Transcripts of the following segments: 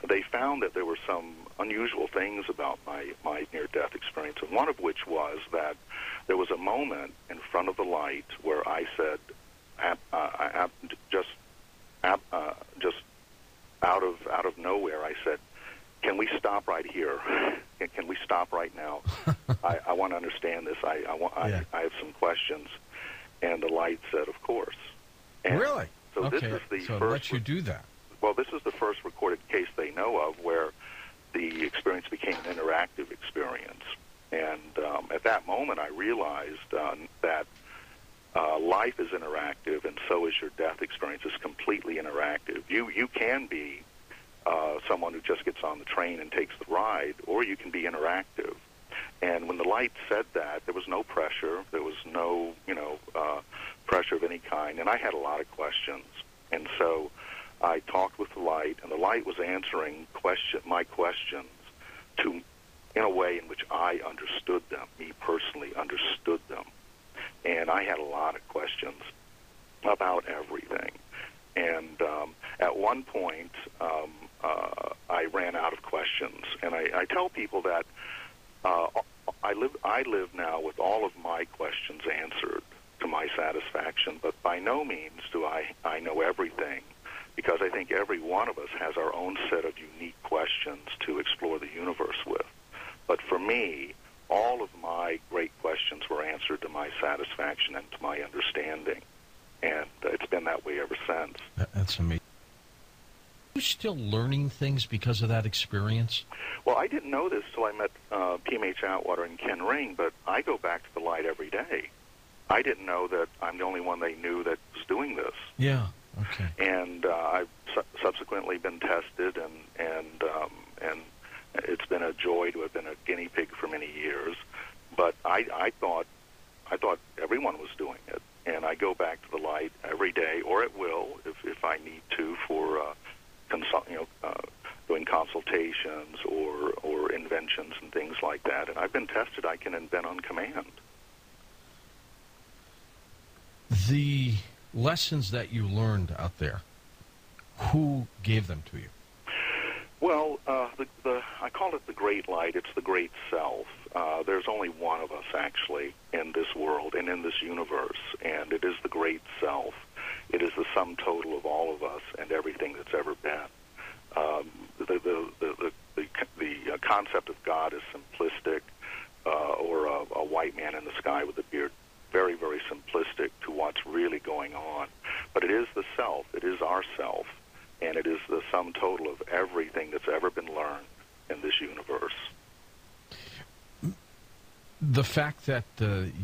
they found that there were some unusual things about my near-death experience, and one of which was that there was a moment in front of the light where I said, just out of nowhere, I said, "Can we stop right here? Can we stop right now? I want to understand this. I have some questions." And the light said, "Of course." And really? So okay. this is the so first. It lets you do that. Well, this is the first recorded case they know of where the experience became an interactive experience. And at that moment, I realized that life is interactive, and so is your death experience. It's completely interactive. You can be someone who just gets on the train and takes the ride, or you can be interactive. And when the light said that, there was no pressure. There was no, pressure of any kind. And I had a lot of questions. And so I talked with the light, and the light was answering my questions in a way in which I understood them, me personally understood them. And I had a lot of questions about everything. And at one point, I ran out of questions. And I tell people that I live now with all of my questions answered to my satisfaction, but by no means do I know everything, because I think every one of us has our own set of unique questions to explore the universe with. But for me, all of my great questions were answered to my satisfaction and to my understanding, and it's been that way ever since. That's amazing. Are you still learning things because of that experience? Well, I didn't know this till I met PMH Atwater and Ken Ring, but I go back to the light every day. I didn't know that I'm the only one they knew that was doing this. Yeah, okay. And I've subsequently been tested, and it's been a joy to have been a guinea pig for many years. But I thought everyone was doing it, and I go back to the light every day, or at will, if I need to, for doing consultations or inventions and things like that. And I've been tested. I can invent on command. The lessons that you learned out there, who gave them to you? Well, I call it the great light. It's the great self. There's only one of us, actually, in this world and in this universe, and it is the great self. It is the sum total of all of us and everything that's ever been. The concept of God is simplistic, or a white man in the sky with a beard. Very, very simplistic to what's really going on. But it is the self. It is our self. And it is the sum total of everything that's ever been learned in this universe. The fact that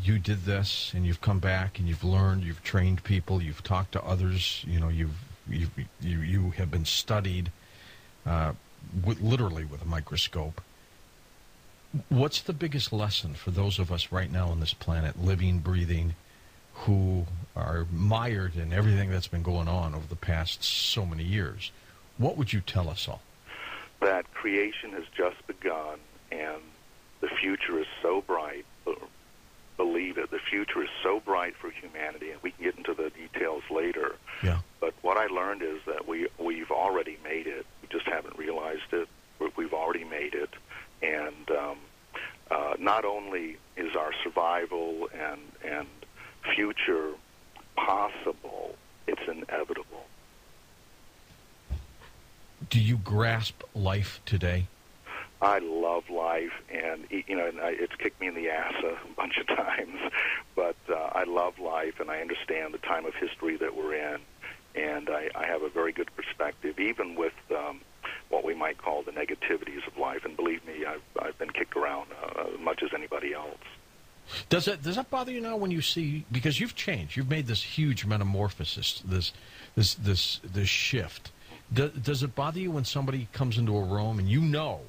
you did this and you've come back and you've learned, you've trained people, you've talked to others, you have been studied literally with a microscope. What's the biggest lesson for those of us right now on this planet, living, breathing, who are mired in everything that's been going on over the past so many years? What would you tell us all? That creation has just begun, and the future is so bright. Believe it, the future is so bright for humanity, and we can get into the details later. Yeah. But what I learned is that we've already made it. We just haven't realized it. We've already made it. And not only is our survival and future possible, it's inevitable. Do you grasp life today? I love life, and it's kicked me in the ass a bunch of times, but I love life, and I understand the time of history that we're in, and I have a very good perspective, even with what we might call the negativities of life. And believe me, I've been kicked around as much as anybody else. Does that bother you now when you see, because you've changed, you've made this huge metamorphosis, this shift? Does it bother you when somebody comes into a room and you know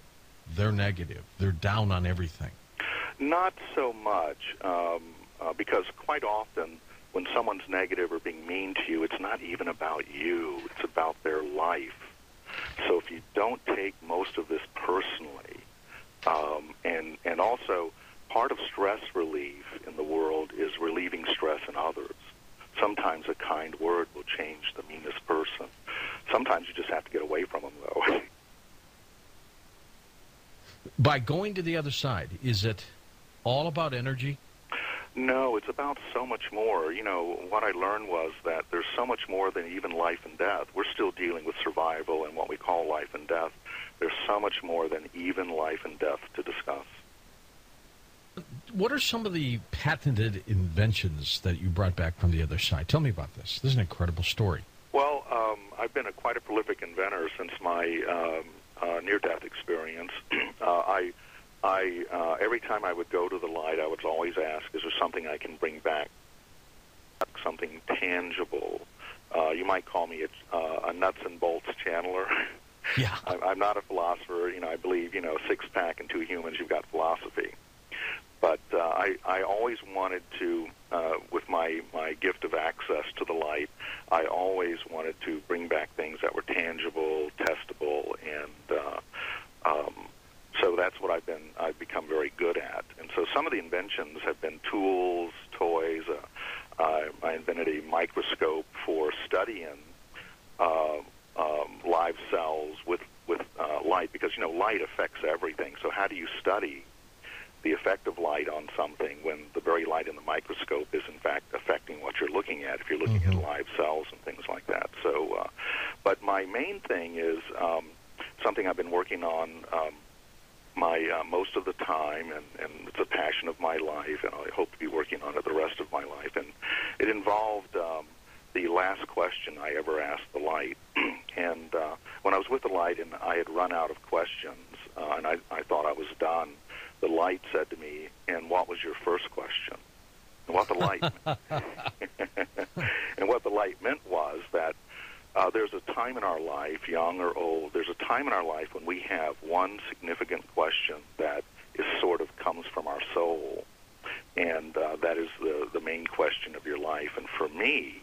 they're negative, they're down on everything? Not so much, because quite often when someone's negative or being mean to you, it's not even about you, it's about their life. So if you don't take most of this personally, and also part of stress relief in the world is relieving stress in others. Sometimes a kind word will change the meanest person. Sometimes you just have to get away from them, though. By going to the other side, is it all about energy? No, it's about so much more. You know, what I learned was that there's so much more than even life and death. We're still dealing with survival and what we call life and death. There's so much more than even life and death to discuss. What are some of the patented inventions that you brought back from the other side? Tell me about this. This is an incredible story. Well, I've been quite a prolific inventor since my near-death experience. Every time I would go to the light, I would always ask, is there something I can bring back, something tangible? You might call me a nuts and bolts channeler. Yeah. I'm not a philosopher. You know, I believe, you know, six-pack and two humans, you've got philosophy. But I always wanted to, with my gift of access to the light, I always wanted to bring back things that were tangible, testable, and so that's what I've become very good at. And so some of the inventions have been tools, toys. I invented a microscope for studying live cells with light, because, you know, light affects everything. So how do you study the effect of light on something when the very light in the microscope is, in fact, affecting what you're looking at, if you're looking at live cells and things like that? So, but my main thing is something I've been working on most of the time, and it's a passion of my life, and I hope to be working on it the rest of my life. And it involved the last question I ever asked the light. And when I was with the light and I had run out of questions, and I thought I was done, the light said to me, "And what was your first question?" And what the light and what the light meant was that there's a time in our life, young or old, there's a time in our life when we have one significant question that is sort of comes from our soul, and that is the main question of your life. And for me,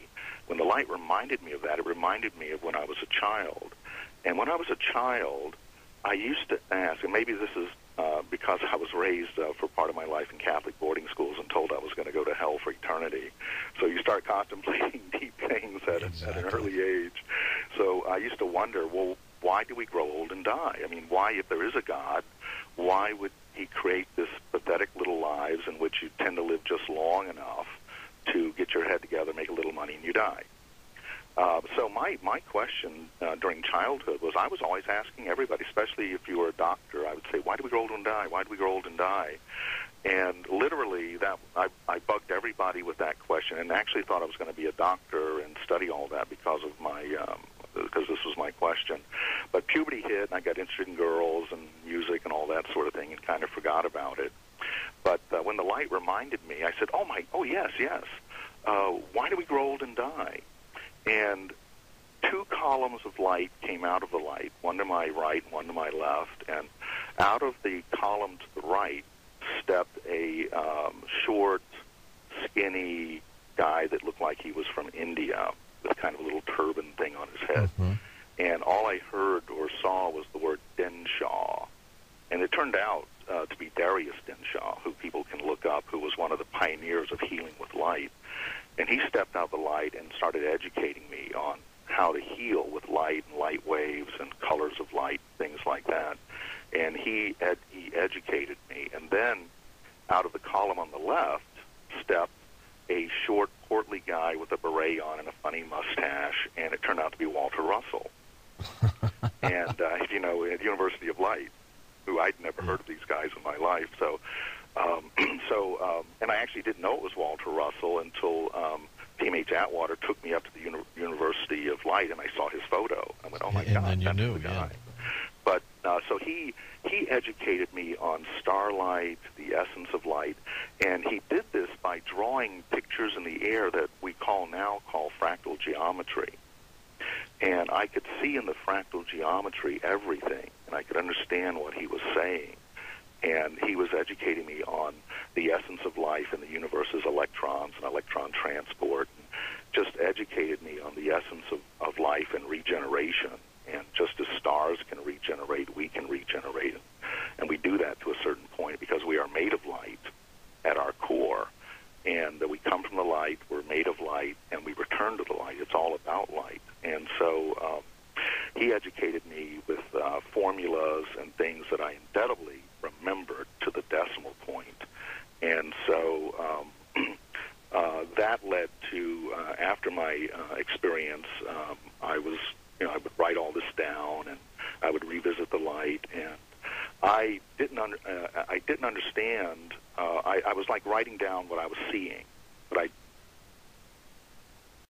when the light reminded me of that, it reminded me of when I was a child. And when I was a child, I used to ask, and maybe this is because I was raised for part of my life in Catholic boarding schools and told I was going to go to hell for eternity. So you start contemplating deep things at an early age. So I used to wonder, well, why do we grow old and die? I mean, why, if there is a God, why would he create this pathetic little lives in which you tend to live just long enough to get your head together, make a little money, and you die? So my question during childhood was, I was always asking everybody, especially if you were a doctor, I would say, why do we grow old and die? Why do we grow old and die? And literally, that I bugged everybody with that question, and actually thought I was going to be a doctor and study all that because of because this was my question. But puberty hit, and I got interested in girls and music and all that sort of thing, and kind of forgot about it. But when the light reminded me, I said, yes. Why do we grow old and die? And two columns of light came out of the light, one to my right, one to my left, and out of the column to the right stepped a short, skinny guy that looked like he was from India with kind of a little turban thing on his head. Mm-hmm. And all I heard or saw was the word Denshaw. And it turned out to be Darius Denshaw, who people can look up, who was one of the pioneers of healing with light. And he stepped out the light and started educating me on how to heal with light and light waves and colors of light, things like that. And he educated me. And then out of the column on the left stepped a short, portly guy with a beret on and a funny mustache, and it turned out to be Walter Russel. And, you know, at University of Light, who I'd never heard of these guys in my life. So, and I actually didn't know it was Walter Russel until PMH Atwater took me up to the University of Light, and I saw his photo. I went, oh, my God, then you that's knew, the guy. Yeah. But so he educated me on starlight, the essence of light, and he did this by drawing pictures in the air that we now call fractal geometry. And I could see in the fractal geometry everything, and I could understand what he was saying. And he was educating me on the essence of life and the universe's electrons and electron transport, and just educated me on the essence of life and regeneration. And just as stars can regenerate, we can regenerate. And we do that to a certain point because we are made of light at our core. And we come from the light, we're made of light, and we return to the light. It's all about light. And so he educated me with formulas and things that I indelibly And so that led to, after my experience, I would write all this down, and I would revisit the light, and I didn't understand. I was like writing down what I was seeing, but